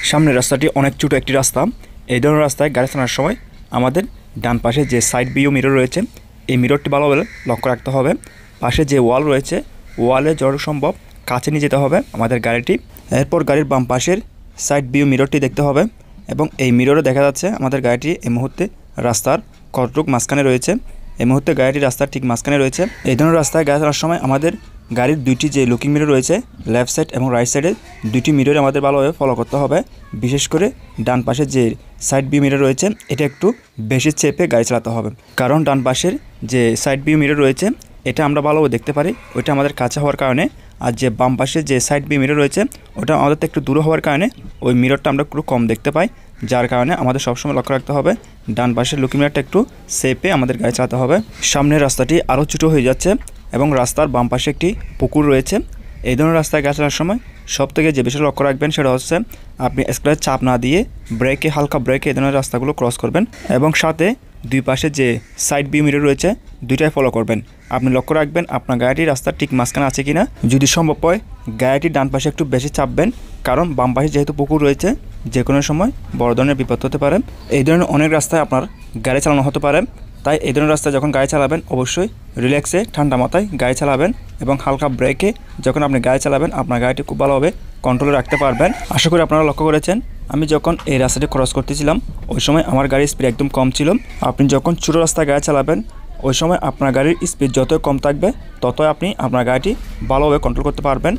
সামনের রাস্তাটি অনেক ছোট একটি রাস্তা। এই ধরনের রাস্তায় গাড়ি চালানোর সময় আমাদের ডান পাশে যে সাইড ভিউ মিরর রয়েছে, এই মিররটি ভালোভাবে লক্ষ্য রাখতে হবে। পাশে যে ওয়াল রয়েছে, ওয়ালে যত সম্ভব কাছে নিয়ে যেতে হবে আমাদের গাড়িটি। এরপর গাড়ির বাম পাশের সাইড ভিউ মিররটি দেখতে হবে এবং এই মিররে দেখা যাচ্ছে আমাদের গাড়িটি এই মুহূর্তে রাস্তার কতটুক মাঝখানে রয়েছে। এই মুহূর্তে গাড়িটি রাস্তার ঠিক মাঝখানে রয়েছে। এই ধরনের রাস্তায় গাড়ি চালানোর সময় আমাদের গাড়ির দুইটি যে লুকিং মিরর রয়েছে, লেফট সাইড এবং রাইট সাইডে দুইটি মিরর আমাদের ভালোভাবে ফলো করতে হবে। বিশেষ করে ডান পাশের যে সাইড ভিউ মিরর রয়েছে, এটা একটু বেশি চেপে গাড়ি চালাতে হবে, কারণ ডান পাশের যে সাইড ভিউ মিরর রয়েছে এটা আমরা ভালোভাবে দেখতে পারি, ওইটা আমাদের কাছে হওয়ার কারণে। আর যে বাম পাশে যে সাইড ভিউ মিরর রয়েছে ওটা আমাদের একটু দূরে হওয়ার কারণে ওই মিররটা আমরা একটু কম দেখতে পাই। যার কারণে আমাদের সবসময় লক্ষ্য রাখতে হবে ডান পাশের লুকিং মিররটা একটু সেপে আমাদের গাড়ি চালাতে হবে। সামনের রাস্তাটি আরও ছোটো হয়ে যাচ্ছে এবং রাস্তার বাম পাশে একটি পুকুর রয়েছে। এই ধরনের রাস্তায় গাড়ি চালানোর সময় সবথেকে যে বিষয়ে লক্ষ্য রাখবেন সেটা হচ্ছে আপনি স্ক্র্যাচ চাপ না দিয়ে ব্রেকে, হালকা ব্রেকে এই ধরনের রাস্তাগুলো ক্রস করবেন এবং সাথে দুই পাশে যে সাইড ভিউ মিরর রয়েছে দুইটাই ফলো করবেন। আপনি লক্ষ্য রাখবেন আপনার গাড়িটি রাস্তার ঠিক মাঝখানে আছে কিনা। যদি সম্ভব হয় গাড়িটির ডান পাশে একটু বেশি চাপবেন, কারণ বাম পাশে যেহেতু পুকুর রয়েছে যে কোনো সময় বড় ধরনের বিপদ হতে পারে। এই ধরনের অনেক রাস্তায় আপনার গাড়ি চালানো হতে পারে, তাই এই ধরনের রাস্তায় যখন গাড়ি চালাবেন অবশ্যই রিল্যাক্সে ঠান্ডা মাথায় গাড়ি চালাবেন এবং হালকা ব্রেকে যখন আপনি গাড়ি চালাবেন আপনার গাড়িটি খুব ভালোভাবে কন্ট্রোলে রাখতে পারবেন। আশা করি আপনারা লক্ষ্য করেছেন আমি যখন এই রাস্তাটি ক্রস করতেছিলাম ওই সময় আমার গাড়ির স্পিড একদম কম ছিল। আপনি যখন ছোটো রাস্তায় গাড়ি চালাবেন ওই সময় আপনার গাড়ির স্পিড যতই কম থাকবে ততই আপনি আপনার গাড়িটি ভালোভাবে কন্ট্রোল করতে পারবেন